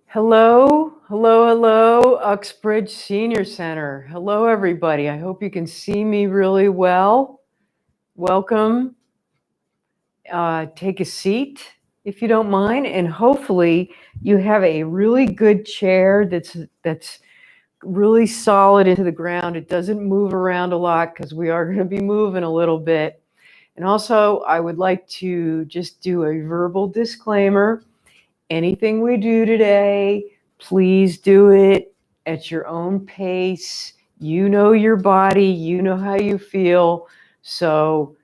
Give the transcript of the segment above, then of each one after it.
Hello, Uxbridge Senior Center. Hello, everybody. I hope you can see me really well. Welcome. Take a seat if you don't mind, and hopefully you have a really good chair that's really solid into the ground. It doesn't move around a lot because we are going to be moving a little bit. And also, I would like to just do a verbal disclaimer. Anything we do today, please do it at your own pace. You know your body, you know how you feel. So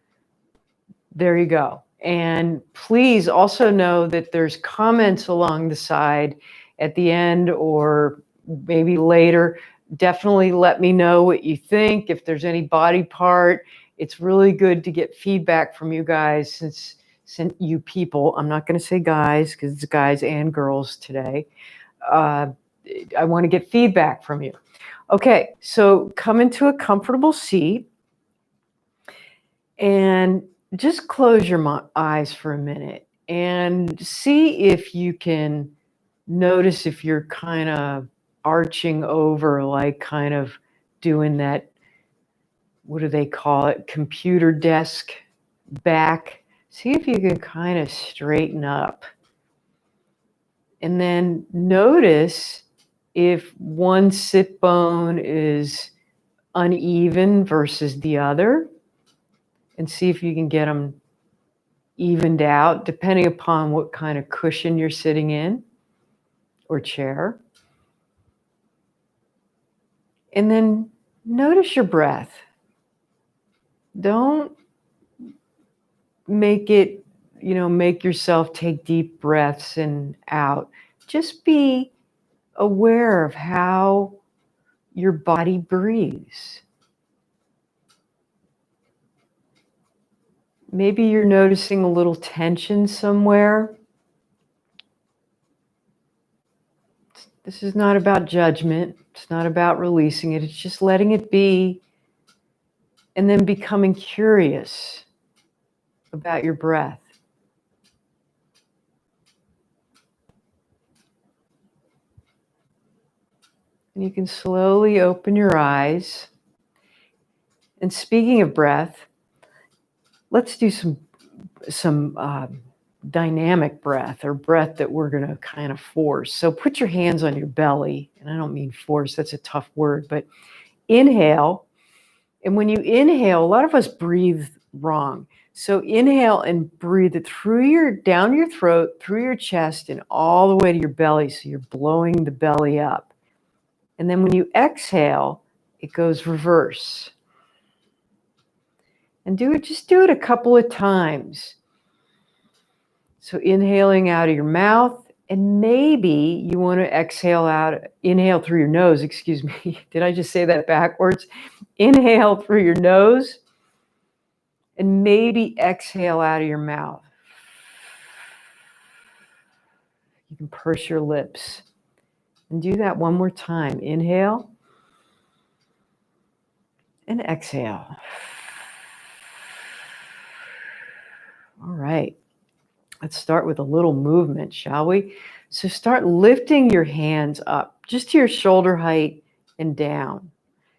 there you go. And please also know that there's comments along the side at the end or maybe later. Definitely let me know what you think. If there's any body part, it's really good to get feedback from you guys since you people, I'm not going to say guys because it's guys and girls today. I want to get feedback from you. Okay, so come into a comfortable seat and just close your eyes for a minute and see if you can notice if you're kind of arching over, like kind of doing that, what do they call it, computer desk back. See if you can kind of straighten up. And then notice if one sit bone is uneven versus the other, and see if you can get them evened out depending upon what kind of cushion you're sitting in or chair. And then notice your breath. Don't make it, make yourself take deep breaths and out. Just be aware of how your body breathes. Maybe you're noticing a little tension somewhere. This is not about judgment. It's not about releasing it. It's just letting it be and then becoming curious about your breath. And you can slowly open your eyes. And speaking of breath, let's do some dynamic breath, or breath that we're going to kind of force. So put your hands on your belly, and I don't mean force, that's a tough word, but inhale. And when you inhale, a lot of us breathe wrong. So inhale and breathe it down your throat, through your chest, and all the way to your belly. So you're blowing the belly up. And then when you exhale, it goes reverse. And just do it a couple of times. So inhaling out of your mouth, and maybe you want to inhale through your nose, excuse me. Did I just say that backwards? Inhale through your nose, and maybe exhale out of your mouth. You can purse your lips. And do that one more time. Inhale and exhale. All right. Let's start with a little movement, shall we? So start lifting your hands up, just to your shoulder height and down.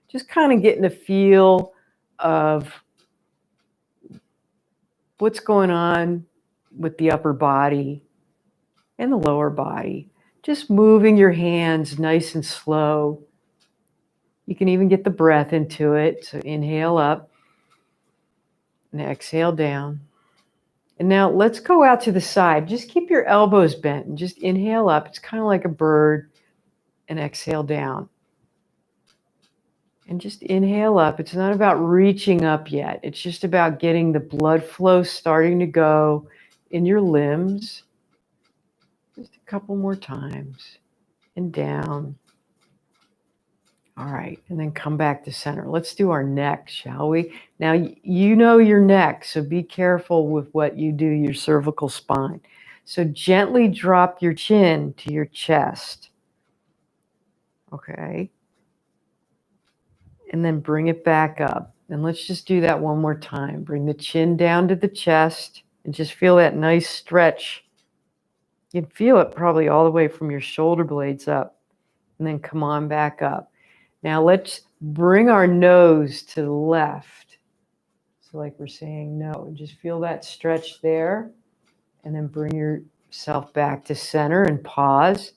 Just kind of getting a feel of what's going on with the upper body and the lower body. Just moving your hands nice and slow. You can even get the breath into it. So inhale up and exhale down. And now let's go out to the side. Just keep your elbows bent and just inhale up. It's kind of like a bird, and exhale down. And just inhale up. It's not about reaching up yet. It's just about getting the blood flow starting to go in your limbs. Just a couple more times. And down. All right, and then come back to center. Let's do our neck, shall we? Now, you know your neck, so be careful with what you do, your cervical spine. So gently drop your chin to your chest. Okay. And then bring it back up. And let's just do that one more time. Bring the chin down to the chest and just feel that nice stretch You can feel it probably all the way from your shoulder blades up, and then come on back up. Now let's bring our nose to the left. So like we're saying no, just feel that stretch there, and then bring yourself back to center and pause,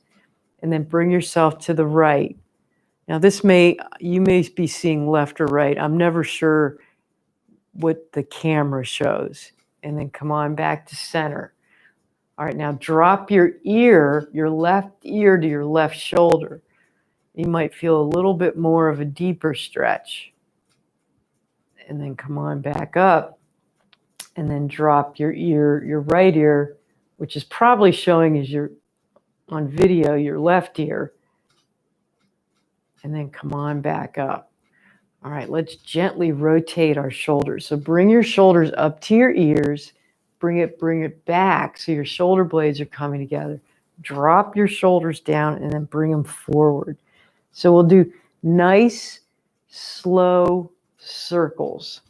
and then bring yourself to the right. Now you may be seeing left or right. I'm never sure what the camera shows. And then come on back to center. All right, now drop your left ear to your left shoulder. You might feel a little bit more of a deeper stretch. And then come on back up. And then drop your right ear, which is probably showing as on video, your left ear. And then come on back up. All right, let's gently rotate our shoulders. So bring your shoulders up to your ears. Bring it back so your shoulder blades are coming together. Drop your shoulders down and then bring them forward. So we'll do nice, slow circles.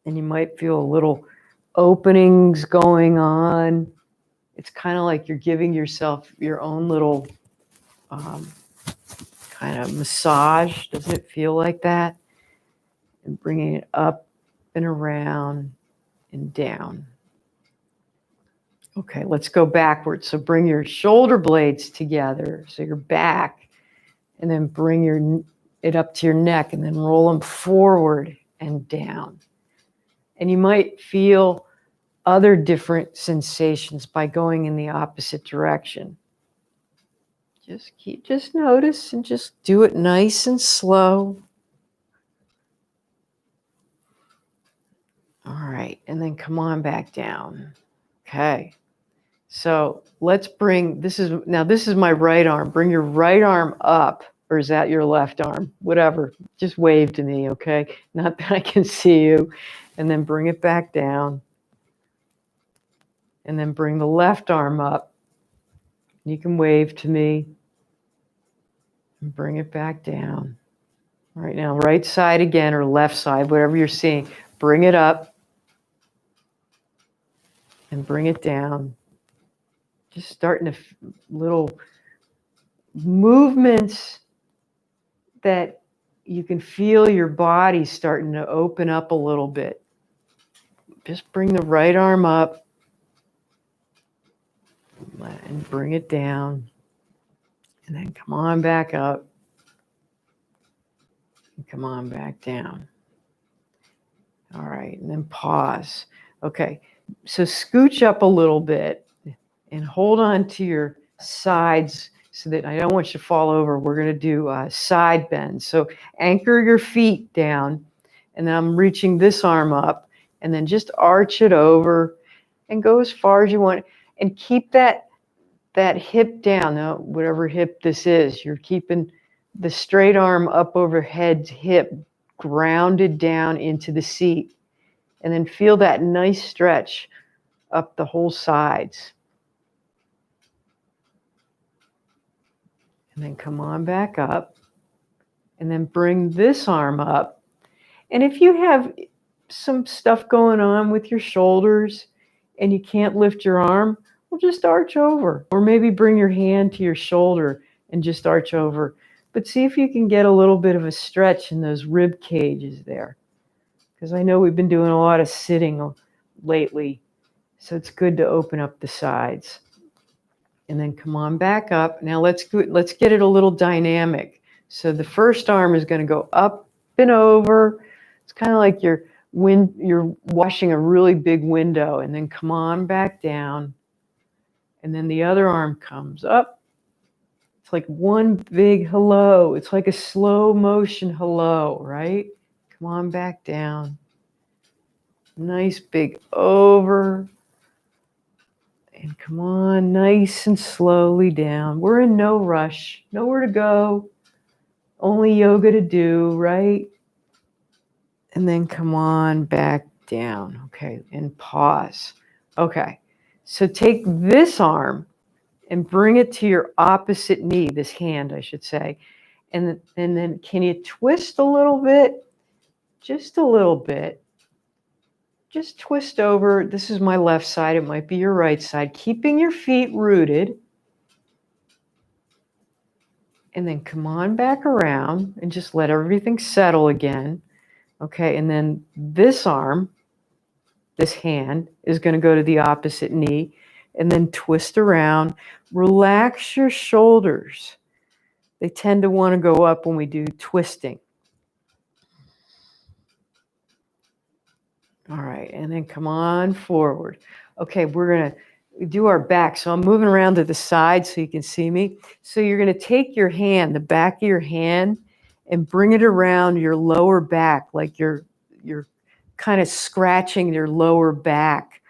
And you might feel a little openings going on. It's kind of like you're giving yourself your own little kind of massage. Doesn't it feel like that? And bringing it up and around and down. Okay, let's go backwards. So bring your shoulder blades together, so you're back, and then bring it up to your neck, and then roll them forward and down. And you might feel other different sensations by going in the opposite direction. Just notice and just do it nice and slow. All right, and then come on back down. Okay, so let's this is my right arm. Bring your right arm up, or is that your left arm? Whatever, just wave to me, okay? Not that I can see you. And then bring it back down. And then bring the left arm up. You can wave to me. And bring it back down. All right, now right side again, or left side, whatever you're seeing. Bring it up. And bring it down. Just starting little movements that you can feel your body starting to open up a little bit. Just bring the right arm up and bring it down. And then come on back up. And come on back down. All right, and then pause. Okay. So scooch up a little bit and hold on to your sides so that I don't want you to fall over. We're going to do side bends. So anchor your feet down, and then I'm reaching this arm up, and then just arch it over and go as far as you want. And keep that hip down, now, whatever hip this is. You're keeping the straight arm up over head's hip, grounded down into the seat. And then feel that nice stretch up the whole sides. And then come on back up. And then bring this arm up. And if you have some stuff going on with your shoulders and you can't lift your arm, well, just arch over. Or maybe bring your hand to your shoulder and just arch over. But see if you can get a little bit of a stretch in those rib cages there. Because I know we've been doing a lot of sitting lately. So it's good to open up the sides. And then come on back up. Now let's get it a little dynamic. So the first arm is going to go up and over. It's kind of like you're washing a really big window. And then come on back down. And then the other arm comes up. It's like one big hello. It's like a slow motion hello, right? Come on back down. Nice big over. And come on, nice and slowly down. We're in no rush. Nowhere to go. Only yoga to do, right? And then come on back down. Okay, and pause. Okay, so take this arm and bring it to your opposite knee, this hand, I should say. And then can you twist a little bit? Just a little bit. just twist over. This is my left side. It might be your right side. Keeping your feet rooted. And then come on back around and just let everything settle again. Okay, and then this arm, this hand, is going to go to the opposite knee. And then twist around. Relax your shoulders. They tend to want to go up when we do twisting. All right, and then come on forward. Okay, we're going to do our back. So I'm moving around to the side so you can see me. So you're going to take your hand, the back of your hand, and bring it around your lower back, like you're kind of scratching your lower back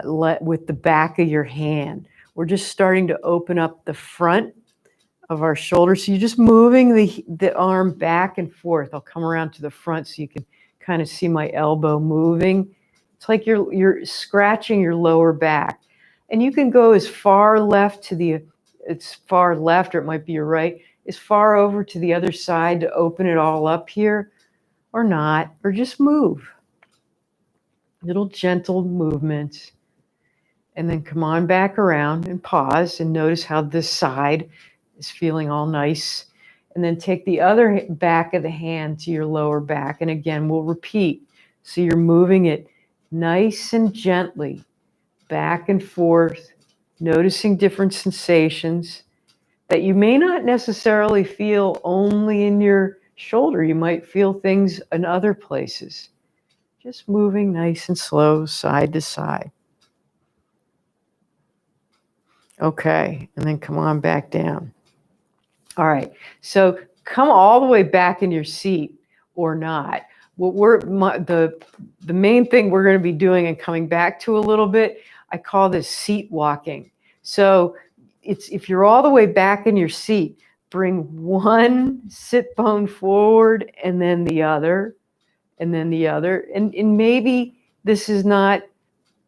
with the back of your hand. We're just starting to open up the front of our shoulder. So you're just moving the arm back and forth. I'll come around to the front so you can kind of see my elbow moving. It's like you're scratching your lower back. And you can go as far left to it's far left, or it might be your right, as far over to the other side to open it all up here, or not, or just move. Little gentle movements. And then come on back around and pause and notice how this side is feeling all nice. And then take the other back of the hand to your lower back. And again, we'll repeat. So you're moving it nice and gently back and forth, noticing different sensations that you may not necessarily feel only in your shoulder. You might feel things in other places. Just moving nice and slow, side to side. Okay, and then come on back down. All right, so come all the way back in your seat or not. The main thing we're going to be doing and coming back to a little bit, I call this seat walking. So if you're all the way back in your seat, bring one sit bone forward and then the other, and then the other. And maybe this is not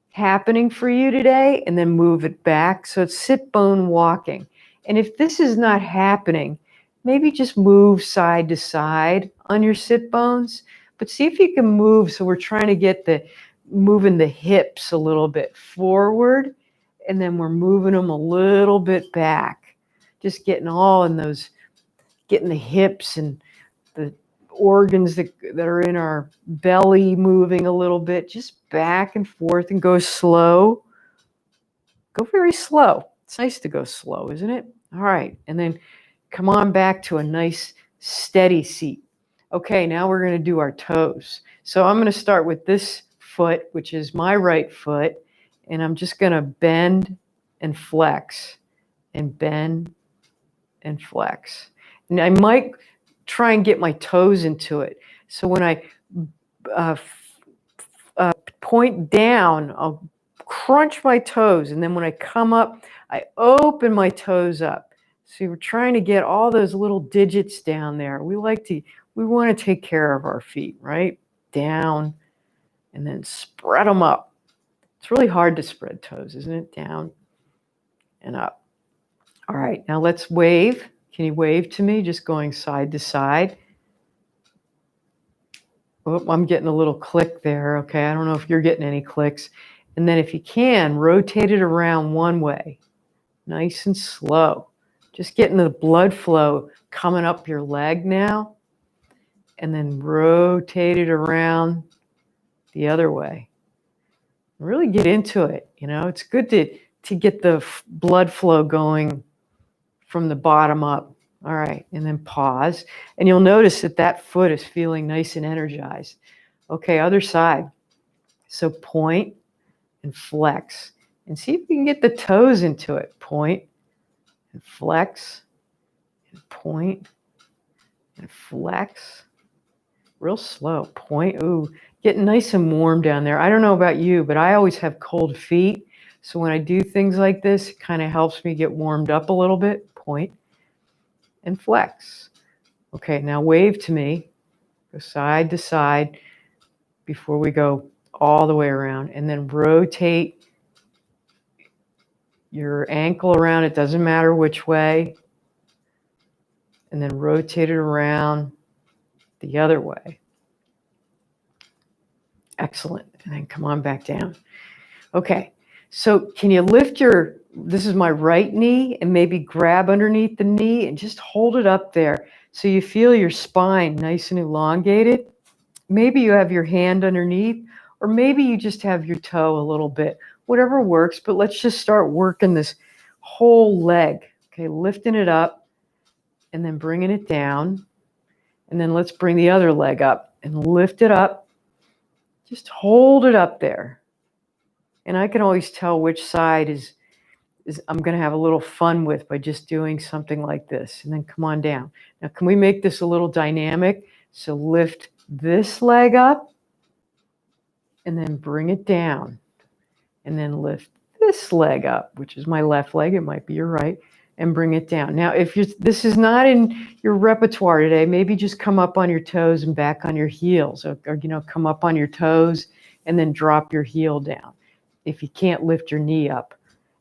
happening for you today, and then move it back. So it's sit bone walking. And if this is not happening, maybe just move side to side on your sit bones, but see if you can move. So we're trying to get moving the hips a little bit forward, and then we're moving them a little bit back, just getting all in those, getting the hips and the organs that are in our belly moving a little bit, just back and forth, and go slow. Go very slow. It's nice to go slow, isn't it? All right. And then come on back to a nice steady seat. Okay, now we're going to do our toes. So I'm going to start with this foot, which is my right foot, and I'm just going to bend and flex and bend and flex. And I might try and get my toes into it. So when I point down, I'll crunch my toes. And then when I come up, I open my toes up. So we're trying to get all those little digits down there. We want to take care of our feet, right? Down and then spread them up. It's really hard to spread toes, isn't it? Down and up. All right, now let's wave. Can you wave to me? Just going side to side. Oh, I'm getting a little click there. Okay, I don't know if you're getting any clicks. And then if you can, rotate it around one way. Nice and slow. Just getting the blood flow coming up your leg now. And then rotate it around the other way. Really get into it. You know, it's good to get the blood flow going from the bottom up. All right, and then pause. And you'll notice that foot is feeling nice and energized. Okay, other side. So point and flex. And see if you can get the toes into it. Point and flex and point and flex. Real slow. Point. Ooh, getting nice and warm down there. I don't know about you, but I always have cold feet. So when I do things like this, it kind of helps me get warmed up a little bit. Point and flex. Okay, now wave to me. Go side to side before we go all the way around. And then rotate your ankle around. It doesn't matter which way. And then rotate it around the other way. Excellent. and then come on back down. Okay, so can you lift this is my right knee, and maybe grab underneath the knee and just hold it up there so you feel your spine nice and elongated. Maybe you have your hand underneath, or maybe you just have your toe a little bit, whatever works, but let's just start working this whole leg. Okay, lifting it up and then bringing it down. And then let's bring the other leg up and lift it up. Just hold it up there. And I can always tell which side is I'm going to have a little fun with by just doing something like this. And then come on down. Now, can we make this a little dynamic? So lift this leg up and then bring it down. And then lift this leg up, which is my left leg. It might be your right. And bring it down. Now, if this is not in your repertoire today, maybe just come up on your toes and back on your heels, or come up on your toes and then drop your heel down if you can't lift your knee up.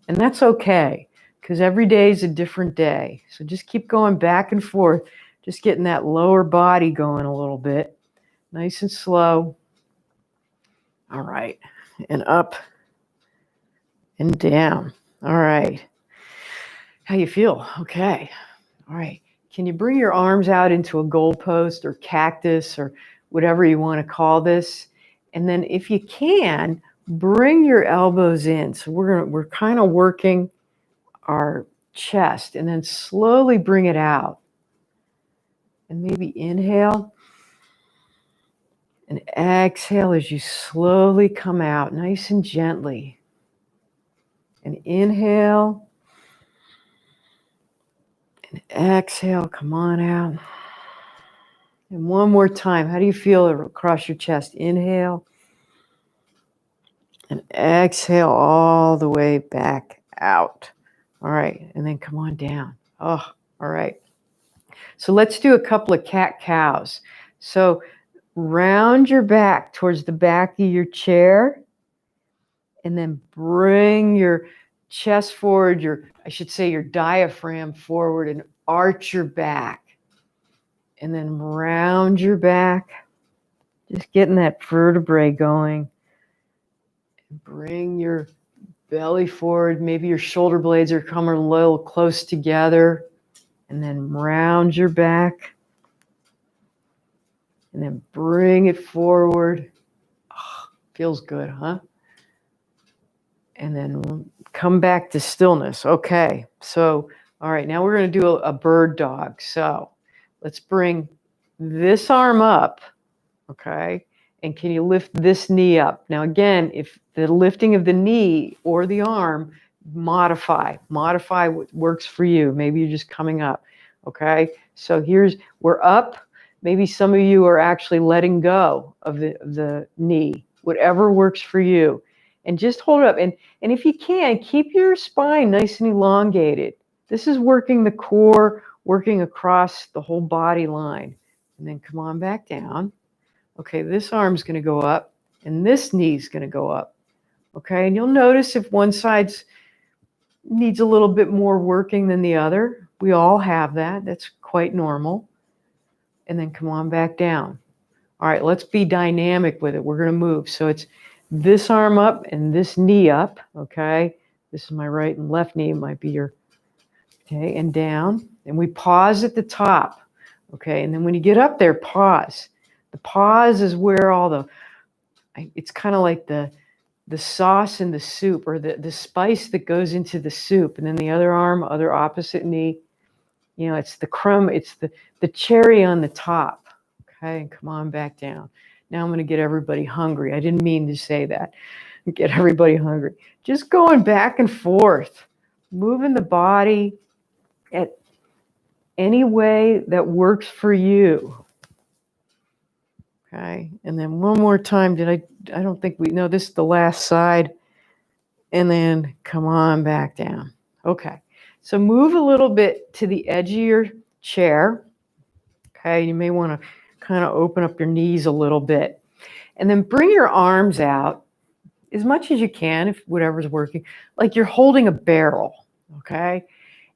And that's okay, because every day is a different day. So just keep going back and forth, just getting that lower body going a little bit, nice and slow. All right, and up and down. All right. How you feel? Okay. All right. Can you bring your arms out into a goalpost or cactus or whatever you want to call this? And then if you can, bring your elbows in. So we're kind of working our chest, and then slowly bring it out. And maybe inhale and exhale as you slowly come out, nice and gently. And inhale. And exhale, come on out. And one more time. How do you feel across your chest? Inhale. And exhale all the way back out. All right. And then come on down. Oh, all right. So let's do a couple of cat-cows. So round your back towards the back of your chair. And then bring your chest forward, your diaphragm forward, and arch your back. And then round your back, just getting that vertebrae going. And bring your belly forward. Maybe your shoulder blades are coming a little close together. And then round your back. And then bring it forward. Oh, feels good, huh? And then come back to stillness. Okay, so, all right, now we're going to do a bird dog. So let's bring this arm up, okay? And can you lift this knee up? Now, again, if the lifting of the knee or the arm, modify what works for you. Maybe you're just coming up, okay? So we're up. Maybe some of you are actually letting go of the knee, whatever works for you. And just hold it up. And if you can, keep your spine nice and elongated. This is working the core, working across the whole body line. And then come on back down. Okay, this arm's going to go up, and this knee's going to go up. Okay, and you'll notice if one side needs a little bit more working than the other. We all have that. That's quite normal. And then come on back down. All right, let's be dynamic with it. We're going to move. So it's this arm up and this knee up, okay? This is my right and left knee. It might be your, okay, and down. And we pause at the top, okay? And then when you get up there, pause. The pause is where it's kind of like the sauce in the soup, or the spice that goes into the soup. And then the other arm, other opposite knee, it's the crumb, it's the cherry on the top, okay? And come on back down. Now I'm going to get everybody hungry. I didn't mean to say that. Get everybody hungry. Just going back and forth, moving the body at any way that works for you. Okay, and then one more time. I don't think this is the last side. And then come on back down. Okay, so move a little bit to the edge of your chair. Okay, you may want to kind of open up your knees a little bit. And then bring your arms out as much as you can, if whatever's working, like you're holding a barrel, okay?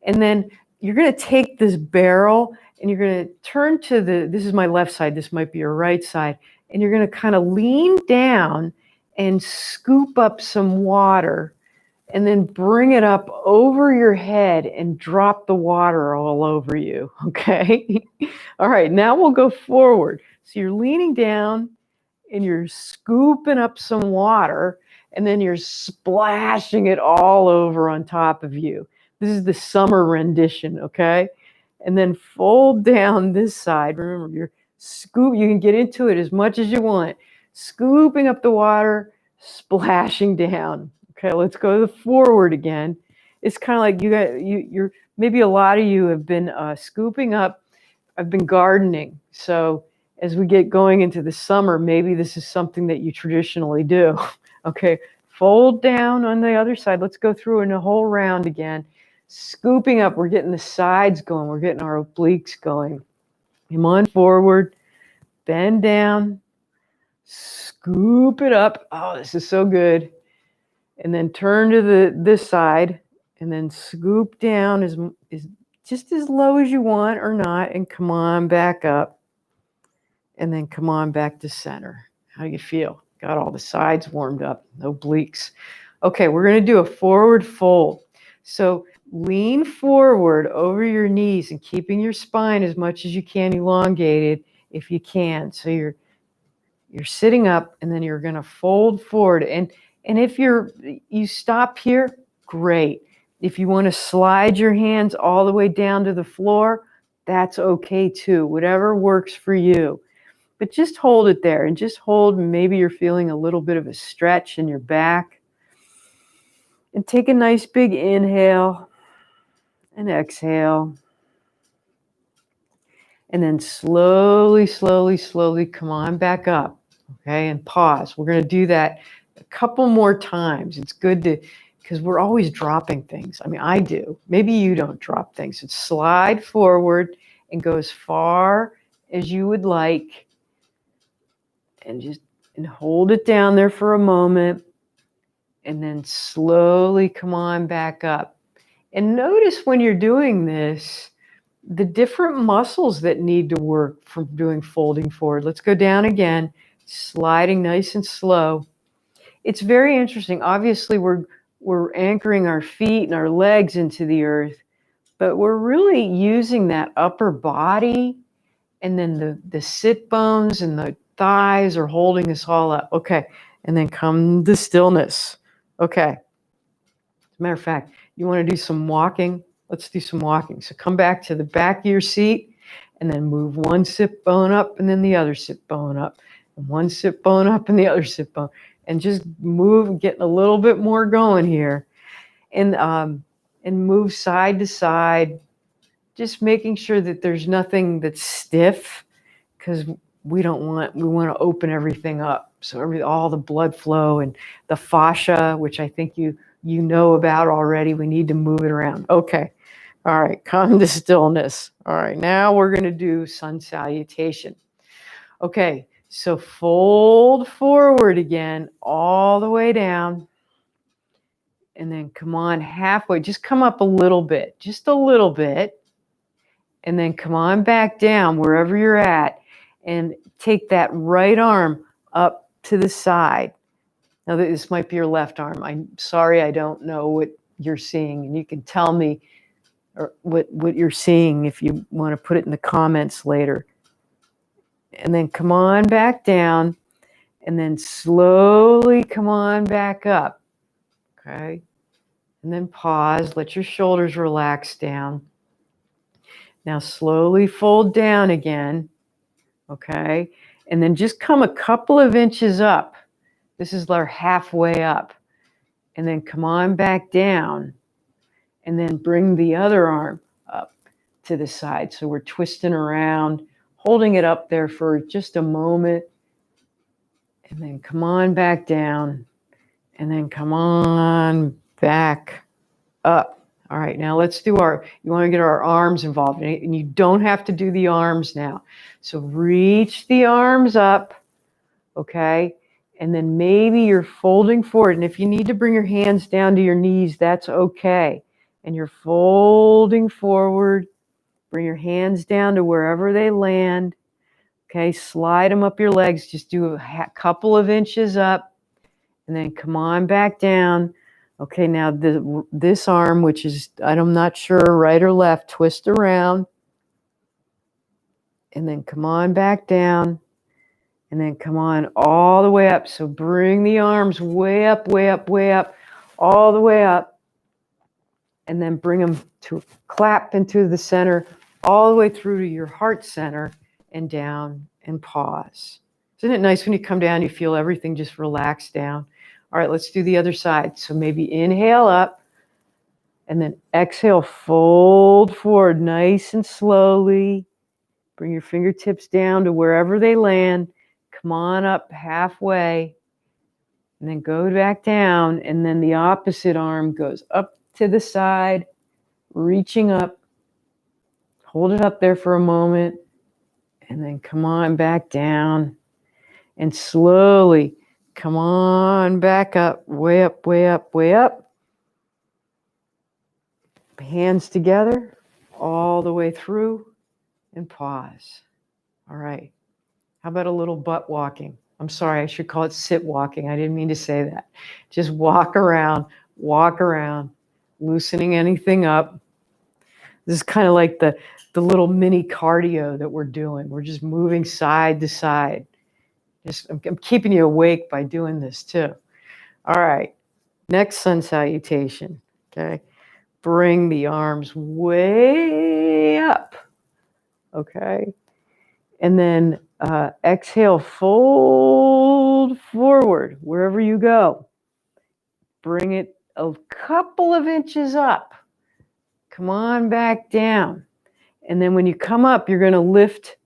And then you're going to take this barrel and you're going to turn to this is my left side, this might be your right side, and you're going to kind of lean down and scoop up some water and then bring it up over your head and drop the water all over you, okay? All right, now we'll go forward. So you're leaning down and you're scooping up some water and then you're splashing it all over on top of you. This is the summer rendition, okay? And then fold down this side. Remember, you can get into it as much as you want. Scooping up the water, splashing down. Okay, let's go to the forward again. It's kind of like you're maybe a lot of you have been scooping up. I've been gardening, so as we get going into the summer, maybe this is something that you traditionally do. Okay, fold down on the other side. Let's go through in a whole round again. Scooping up, we're getting the sides going. We're getting our obliques going. Come on forward, bend down, scoop it up. Oh, this is so good. And then turn to this side and then scoop down as just as low as you want or not, and come on back up. And then come on back to center. How you feel? Got all the sides warmed up, no obliques. Okay, we're going to do a forward fold. So lean forward over your knees and keeping your spine as much as you can elongated if you can. So you're sitting up and then you're going to fold forward. And if you stop here, great. If you want to slide your hands all the way down to the floor, that's okay too. Whatever works for you. But just hold it there and just hold. Maybe you're feeling a little bit of a stretch in your back. And take a nice big inhale and exhale. And then slowly, slowly, slowly come on back up. Okay, and pause. We're going to do that a couple more times. It's good because we're always dropping things. I mean, I do. Maybe you don't drop things. So slide forward and go as far as you would like. And hold it down there for a moment, and then slowly come on back up. And notice when you're doing this, the different muscles that need to work from doing folding forward. Let's go down again, sliding nice and slow. It's very interesting. Obviously, we're anchoring our feet and our legs into the earth, but we're really using that upper body, and then the sit bones and the thighs are holding us all up. Okay, and then come to stillness. Okay. As a matter of fact, you want to do some walking? Let's do some walking. So come back to the back of your seat and then move one sit bone up and then the other sit bone up. And one sit bone up and the other sit bone. And just move, getting a little bit more going here. And move side to side, just making sure that there's nothing that's stiff, because we want to open everything up. So all the blood flow and the fascia, which I think you know about already, we need to move it around. Okay. All right. Come to stillness. All right. Now we're going to do sun salutation. Okay. So fold forward again, all the way down. And then come on halfway. Just come up a little bit, just a little bit. And then come on back down wherever you're at. And take that right arm up to the side. Now, this might be your left arm. I'm sorry, I don't know what you're seeing. And you can tell me what you're seeing if you want to put it in the comments later. And then come on back down. And then slowly come on back up. Okay? And then pause. Let your shoulders relax down. Now slowly fold down again. Okay, and then just come a couple of inches up. This is our halfway up. And then come on back down. And then bring the other arm up to the side. So we're twisting around, holding it up there for just a moment. And then come on back down. And then come on back up. All right, now let's do you want to get our arms involved. And you don't have to do the arms now. So reach the arms up, okay? And then maybe you're folding forward. And if you need to bring your hands down to your knees, that's okay. And you're folding forward. Bring your hands down to wherever they land. Okay, slide them up your legs. Just do a couple of inches up. and then come on back down. Okay, now this arm, which is, I'm not sure, right or left, twist around, and then come on back down, and then come on all the way up. So bring the arms way up, way up, way up, all the way up, and then bring them to clap into the center, all the way through to your heart center, and down, and pause. Isn't it nice when you come down, you feel everything just relax down? All right, let's do the other side. So maybe inhale up, and then exhale, fold forward nice and slowly. Bring your fingertips down to wherever they land. Come on up halfway, and then go back down, and then the opposite arm goes up to the side, reaching up. Hold it up there for a moment, and then come on back down, and slowly come on back up, way up, way up, way up. Hands together, all the way through, and pause. All right. How about a little butt walking? I'm sorry, I should call it sit walking. I didn't mean to say that. Just walk around, loosening anything up. This is kind of like the little mini cardio that we're doing. We're just moving side to side. I'm keeping you awake by doing this too. All right, next sun salutation, okay? Bring the arms way up, okay? And then exhale, fold forward wherever you go. Bring it a couple of inches up. Come on back down. And then when you come up, you're going to lift,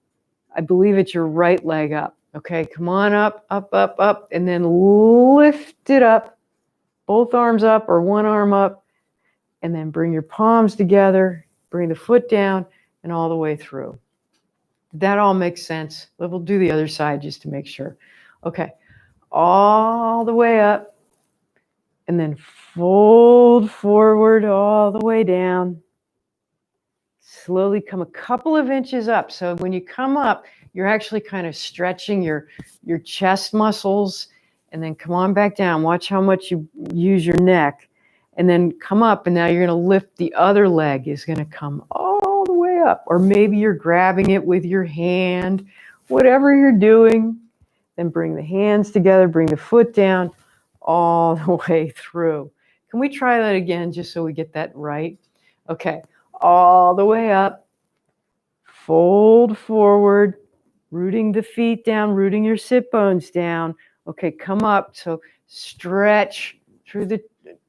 I believe it's your right leg up. Okay, come on up, up, up, up, and then lift it up. Both arms up or one arm up. And then bring your palms together, bring the foot down, and all the way through. Did that all make sense? We'll do the other side just to make sure. Okay, all the way up, and then fold forward all the way down. Slowly come a couple of inches up. So when you come up, you're actually kind of stretching your chest muscles, and then come on back down. Watch how much you use your neck, and then come up, and now you're going to lift the other leg is going to come all the way up, or maybe you're grabbing it with your hand, whatever you're doing. Then bring the hands together, bring the foot down all the way through. Can we try that again just so we get that right? Okay, all the way up, fold forward, rooting the feet down, rooting your sit bones down. Okay, come up, so stretch through the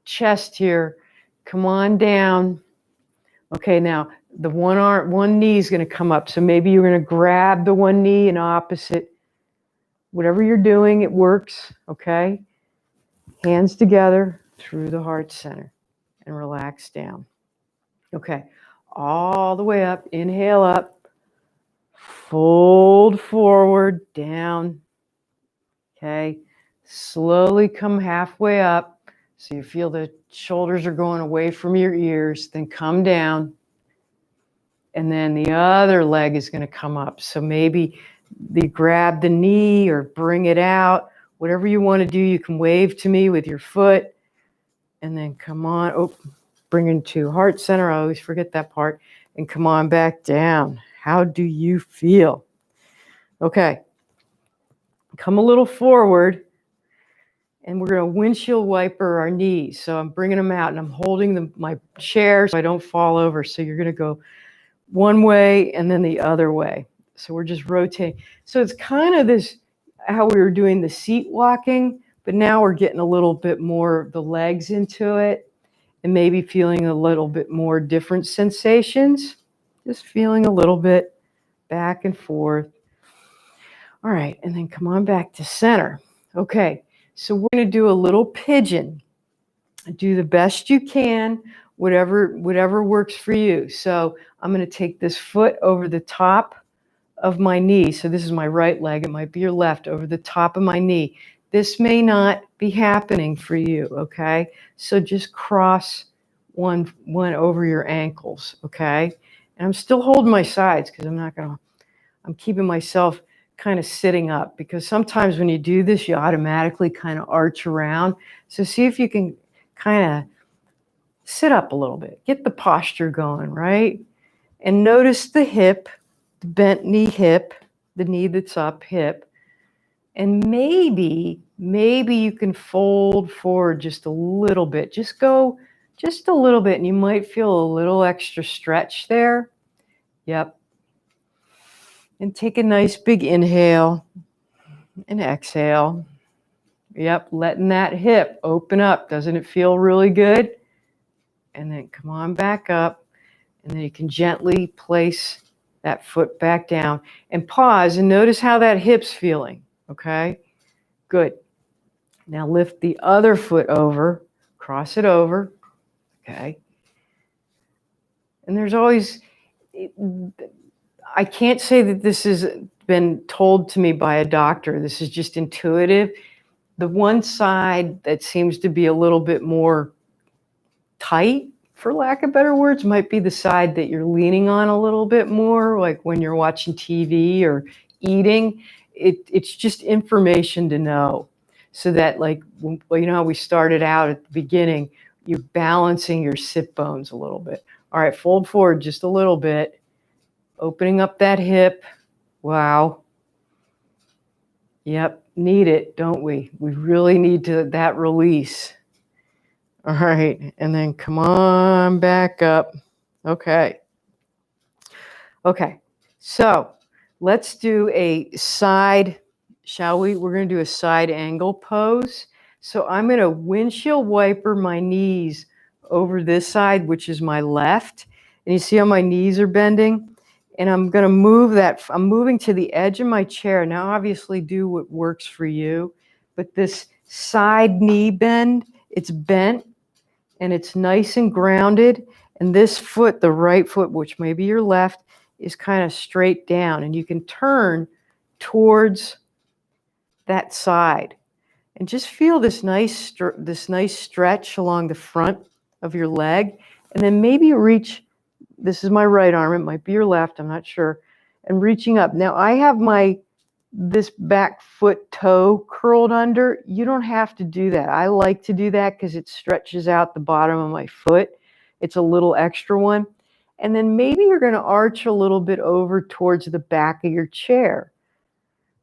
chest here. Come on down. Okay, now the one knee is going to come up. So maybe you're going to grab the one knee and opposite. Whatever you're doing, it works. Okay, hands together through the heart center and relax down. Okay, all the way up. Inhale up. Fold forward, down. Okay, slowly come halfway up. So you feel the shoulders are going away from your ears, then come down. And then the other leg is going to come up. So maybe you grab the knee or bring it out. Whatever you want to do, you can wave to me with your foot. And then come on. Oh, bring it to heart center. I always forget that part. And come on back down. How do you feel? Okay. Come a little forward. And we're going to windshield wiper our knees. So I'm bringing them out and I'm holding my chair so I don't fall over. So you're going to go one way and then the other way. So we're just rotating. So it's kind of this, how we were doing the seat walking, but now we're getting a little bit more of the legs into it and maybe feeling a little bit more different sensations. Just feeling a little bit back and forth. All right, and then come on back to center. Okay. So we're going to do a little pigeon. Do the best you can, whatever works for you. So I'm going to take this foot over the top of my knee. So this is my right leg. It might be your left, over the top of my knee. This may not be happening for you, okay? So just cross one over your ankles, okay? And I'm still holding my sides because I'm keeping myself kind of sitting up, because sometimes when you do this, you automatically kind of arch around. So see if you can kind of sit up a little bit, get the posture going, right? And notice the hip, the bent knee hip, the knee that's up, hip. And maybe you can fold forward just a little bit. Just go just a little bit, and you might feel a little extra stretch there. Yep. And take a nice big inhale and exhale. Yep, letting that hip open up. Doesn't it feel really good? And then come on back up. And then you can gently place that foot back down and pause and notice how that hip's feeling. Okay, good. Now lift the other foot over, cross it over. Okay. And there's always, I can't say that this has been told to me by a doctor. This is just intuitive. The one side that seems to be a little bit more tight, for lack of better words, might be the side that you're leaning on a little bit more, like when you're watching TV or eating. It's just information to know, so that, like, you know how we started out at the beginning, you're balancing your sit bones a little bit. All right, fold forward just a little bit, opening up that hip. Wow. Yep, need it, don't we? We really need that release. All right, and then come on back up. Okay. Okay, so let's do a side, shall we? We're going to do a side angle pose. So I'm going to windshield wiper my knees over this side, which is my left. And you see how my knees are bending? And I'm going to move that. I'm moving to the edge of my chair. Now, obviously, do what works for you. But this side knee bend, it's bent and it's nice and grounded. And this foot, the right foot, which may be your left, is kind of straight down. And you can turn towards that side. And just feel this nice stretch along the front of your leg. And then maybe reach, this is my right arm, it might be your left, I'm not sure. And reaching up. Now I have this back foot toe curled under. You don't have to do that. I like to do that because it stretches out the bottom of my foot. It's a little extra one. And then maybe you're going to arch a little bit over towards the back of your chair.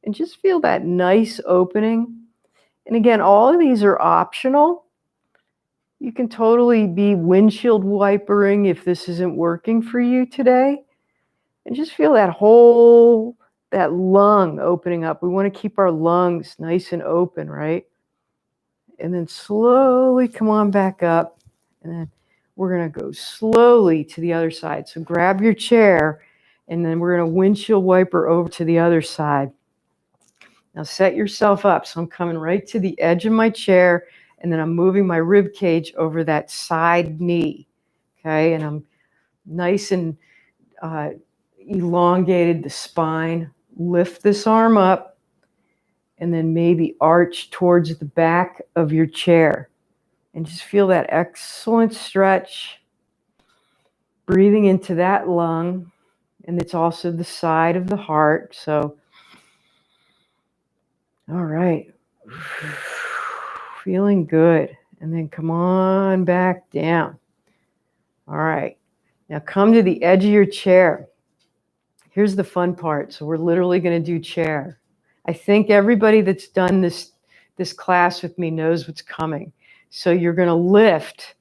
And just feel that nice opening. And again, all of these are optional. You can totally be windshield wipering if this isn't working for you today. And just feel that lung opening up. We want to keep our lungs nice and open, right? And then slowly come on back up. And then we're going to go slowly to the other side. So grab your chair, and then we're going to windshield wiper over to the other side. Now set yourself up. So I'm coming right to the edge of my chair, and then I'm moving my rib cage over that side knee. Okay, and I'm nice and elongated the spine. Lift this arm up, and then maybe arch towards the back of your chair. And just feel that excellent stretch. Breathing into that lung, and it's also the side of the heart. So all right, feeling good. And then come on back down. All right, now come to the edge of your chair. Here's the fun part. So we're literally going to do chair. I think everybody that's done this class with me knows what's coming. So you're going to lift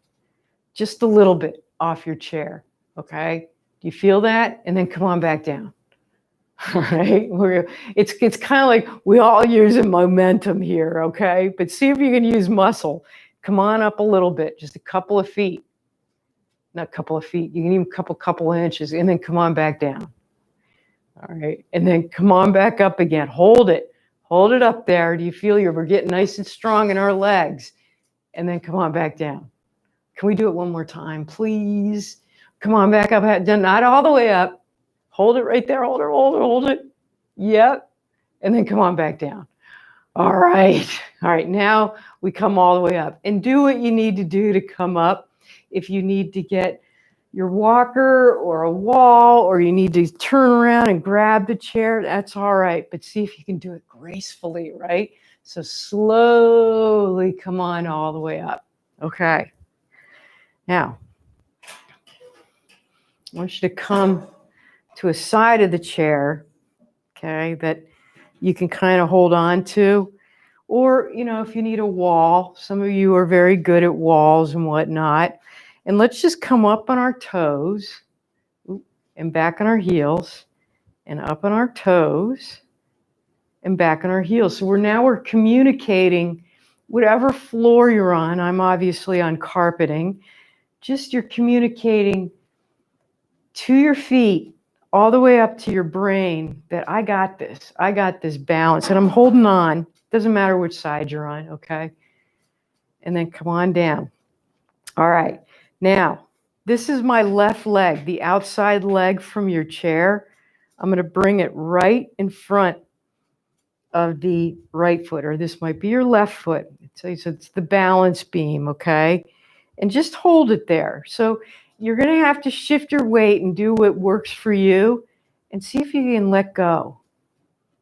just a little bit off your chair, okay? Do you feel that? And then come on back down. All right, it's kind of like we all use a momentum here, okay? But see if you can use muscle. Come on up a little bit, just a couple of feet. Not a couple of feet, you can even couple of inches, and then come on back down. All right, and then come on back up again. Hold it up there. Do you feel we're getting nice and strong in our legs? And then come on back down. Can we do it one more time, please? Come on back up, not all the way up. Hold it right there, hold it. Yep. And then come on back down. All right, now we come all the way up. And do what you need to do to come up. If you need to get, your walker or a wall, or you need to turn around and grab the chair, that's all right. But see if you can do it gracefully, right? So slowly come on all the way up. Okay. Now, I want you to come to a side of the chair, okay, that you can kind of hold on to. Or, if you need a wall, some of you are very good at walls and whatnot. And let's just come up on our toes and back on our heels and up on our toes and back on our heels. So we're communicating whatever floor you're on. I'm obviously on carpeting. Just you're communicating to your feet all the way up to your brain that I got this balance, and I'm holding on. Doesn't matter which side you're on, okay? And then come on down. All right. Now, this is my left leg, the outside leg from your chair. I'm going to bring it right in front of the right foot, or this might be your left foot. So it's the balance beam, okay? And just hold it there. So you're going to have to shift your weight and do what works for you and see if you can let go,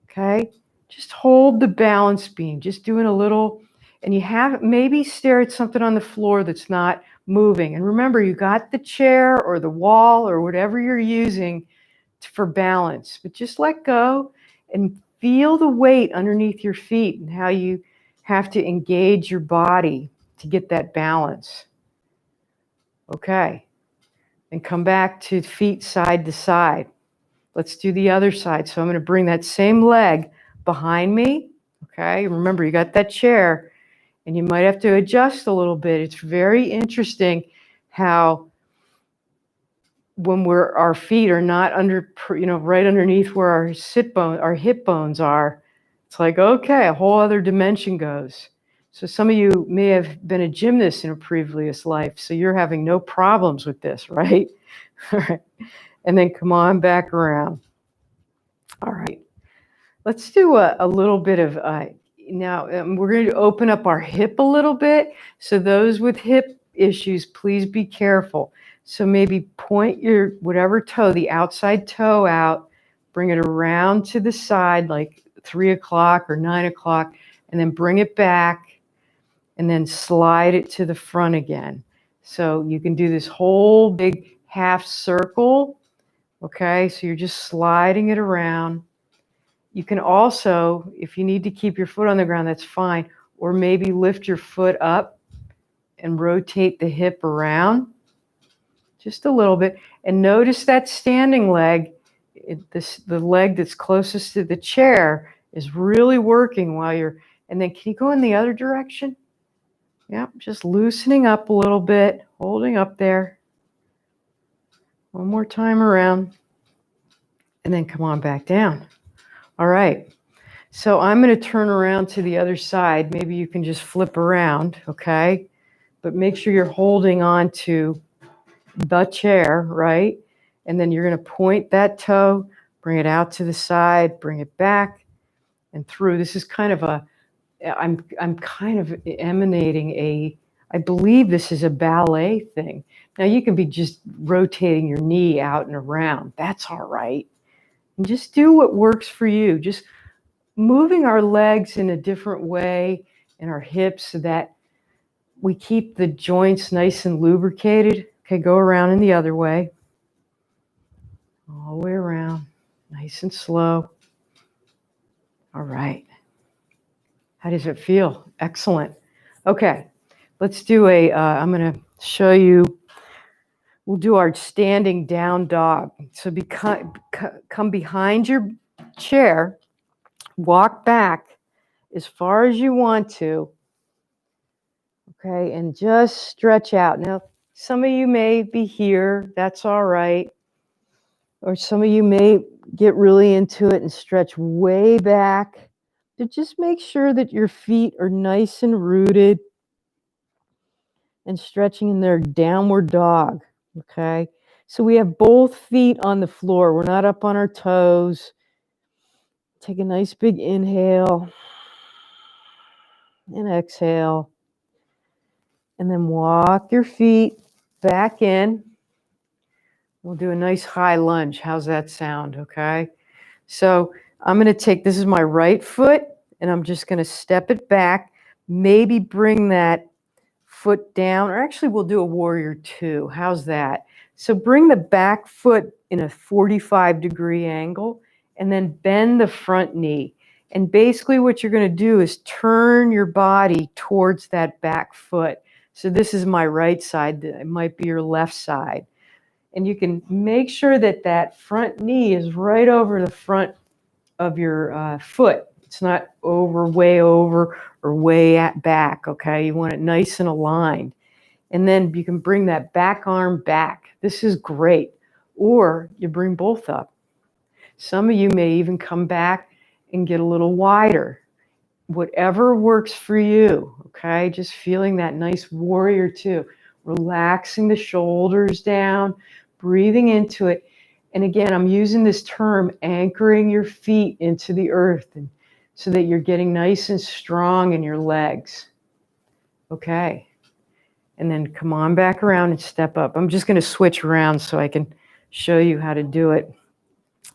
okay? Just hold the balance beam, just doing a little, and you have maybe stare at something on the floor that's not moving. And remember, you got the chair or the wall or whatever you're using for balance, but just let go and feel the weight underneath your feet and how you have to engage your body to get that balance. Okay, and come back to feet side to side. Let's do the other side. So I'm going to bring that same leg behind me. Okay, remember you got that chair and you might have to adjust a little bit. It's very interesting how when our feet are not under, right underneath where our hip bones are, it's like, okay, a whole other dimension goes. So some of you may have been a gymnast in a previous life, so you're having no problems with this, right? All right. And then come on back around. All right. Let's do a little bit of, now we're going to open up our hip a little bit. So those with hip issues, please be careful. So maybe point your whatever toe, the outside toe out, bring it around to the side like 3 o'clock or 9 o'clock, and then bring it back and then slide it to the front again. So you can do this whole big half circle. Okay, so you're just sliding it around. You can also, if you need to keep your foot on the ground, that's fine. Or maybe lift your foot up and rotate the hip around just a little bit. And notice that standing leg, the leg that's closest to the chair is really working while you're, and then can you go in the other direction? Yep, just loosening up a little bit, holding up there. One more time around. And then come on back down. All right. So I'm going to turn around to the other side. Maybe you can just flip around, okay? But make sure you're holding on to the chair, right? And then you're going to point that toe, bring it out to the side, bring it back and through. This is kind of I'm kind of emanating I believe this is a ballet thing. Now you can be just rotating your knee out and around. That's all right. And just do what works for you. Just moving our legs in a different way and our hips so that we keep the joints nice and lubricated. Okay, go around in the other way. All the way around, nice and slow. All right. How does it feel? Excellent. Okay, let's do I'm going to show you, we'll do our standing down dog. So come behind your chair, walk back as far as you want to, okay, and just stretch out. Now, some of you may be here, that's all right. Or some of you may get really into it and stretch way back. But just make sure that your feet are nice and rooted and stretching in their downward dog, okay? So we have both feet on the floor. We're not up on our toes. Take a nice big inhale and exhale. And then walk your feet back in. We'll do a nice high lunge. How's that sound? Okay. So I'm going to take, this is my right foot, and I'm just going to step it back, maybe bring that foot down, or actually we'll do a warrior two. How's that? So bring the back foot in a 45-degree angle and then bend the front knee. And basically what you're going to do is turn your body towards that back foot. So this is my right side. It might be your left side. And you can make sure that that front knee is right over the front of your foot. It's not way over or way at back, okay? You want it nice and aligned. And then you can bring that back arm back. This is great. Or you bring both up. Some of you may even come back and get a little wider. Whatever works for you, okay? Just feeling that nice warrior two. Relaxing the shoulders down, breathing into it. And again, I'm using this term, anchoring your feet into the earth, and so that you're getting nice and strong in your legs. Okay. And then come on back around and step up. I'm just going to switch around so I can show you how to do it.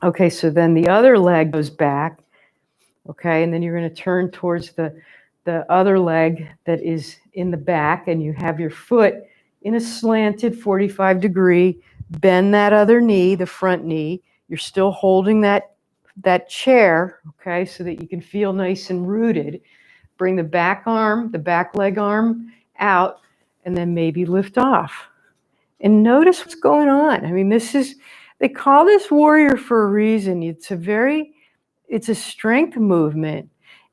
Okay, so then the other leg goes back. Okay, and then you're going to turn towards the other leg that is in the back, and you have your foot in a slanted 45-degree. Bend that other knee, the front knee. You're still holding that chair, okay, so that you can feel nice and rooted. Bring the back arm, the back leg arm out, and then maybe lift off. And notice what's going on. I mean, they call this warrior for a reason. It's a strength movement.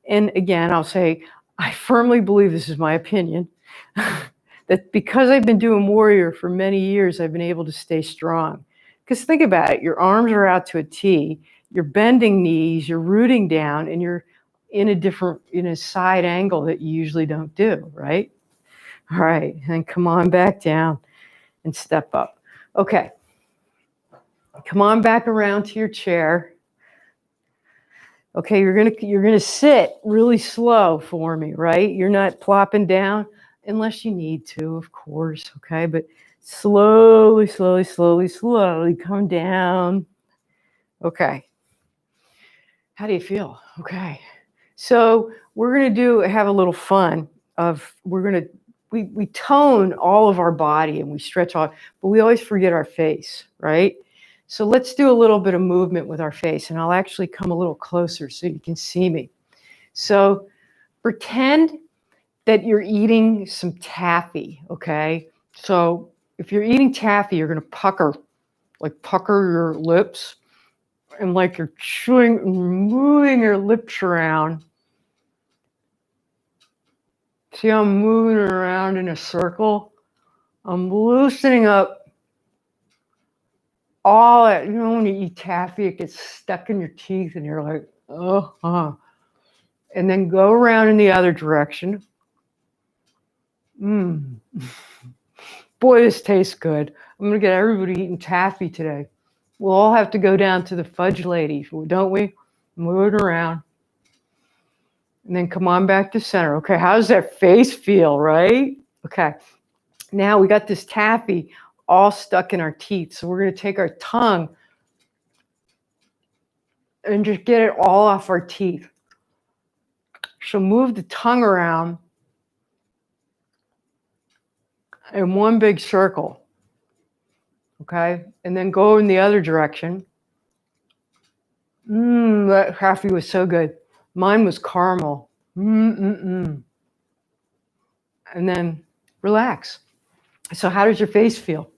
And again, I'll say, I firmly believe, this is my opinion, that because I've been doing warrior for many years, I've been able to stay strong. Because think about it, your arms are out to a T, you're bending knees, you're rooting down, and you're in a side angle that you usually don't do, right? All right, and come on back down and step up. Okay, come on back around to your chair. Okay, you're gonna sit really slow for me, right? You're not plopping down unless you need to, of course, okay? But slowly, slowly, slowly, slowly come down. Okay. How do you feel? Okay. So we're gonna have a little fun we tone all of our body and we stretch off, but we always forget our face, right? So let's do a little bit of movement with our face, and I'll actually come a little closer so you can see me. So pretend that you're eating some taffy, okay? So if you're eating taffy, you're gonna pucker your lips, and like you're chewing and moving your lips around. See how I'm moving around in a circle? I'm loosening up all that, when you eat taffy, it gets stuck in your teeth and you're like, And then go around in the other direction. Boy, this tastes good. I'm going to get everybody eating taffy today. We'll all have to go down to the fudge lady, don't we? Move it around. And then come on back to center. Okay, how does that face feel, right? Okay, now we got this taffy all stuck in our teeth. So we're going to take our tongue and just get it all off our teeth. So move the tongue around in one big circle. Okay, and then go in the other direction. That taffy was so good. Mine was caramel. And then relax. So how does your face feel?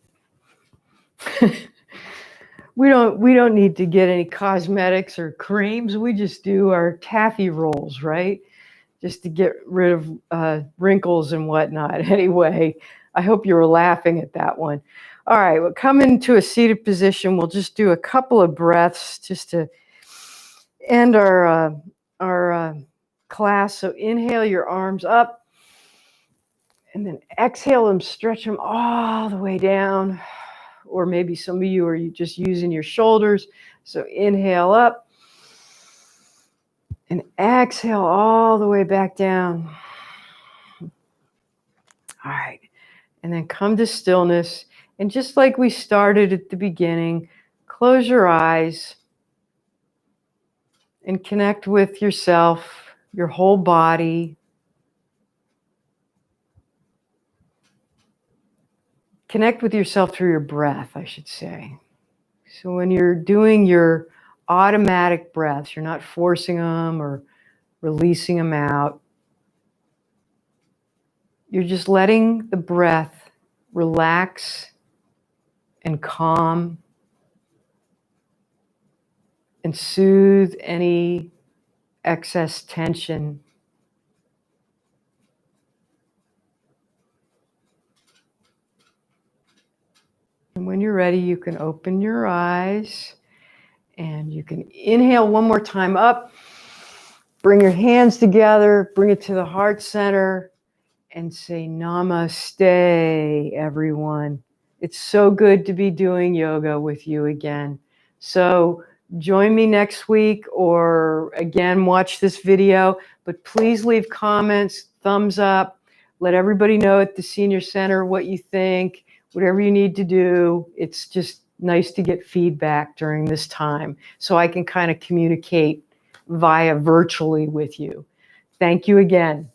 We don't need to get any cosmetics or creams. We just do our taffy rolls, right? Just to get rid of wrinkles and whatnot. Anyway, I hope you were laughing at that one. All right, we'll come into a seated position. We'll just do a couple of breaths just to end our class. So inhale your arms up, and then exhale them, stretch them all the way down. Or maybe some of you are just using your shoulders. So inhale up and exhale all the way back down. All right. And then come to stillness And just like we started at the beginning, close your eyes and connect with yourself, your whole body. Connect with yourself through your breath, I should say. So when you're doing your automatic breaths, you're not forcing them or releasing them out. You're just letting the breath relax and calm and soothe any excess tension. And when you're ready, you can open your eyes and you can inhale one more time up. Bring your hands together, bring it to the heart center, and say namaste, everyone. It's so good to be doing yoga with you again. So join me next week, or again, watch this video, but please leave comments, thumbs up, let everybody know at the Senior Center what you think, whatever you need to do. It's just nice to get feedback during this time so I can kind of communicate via virtually with you. Thank you again.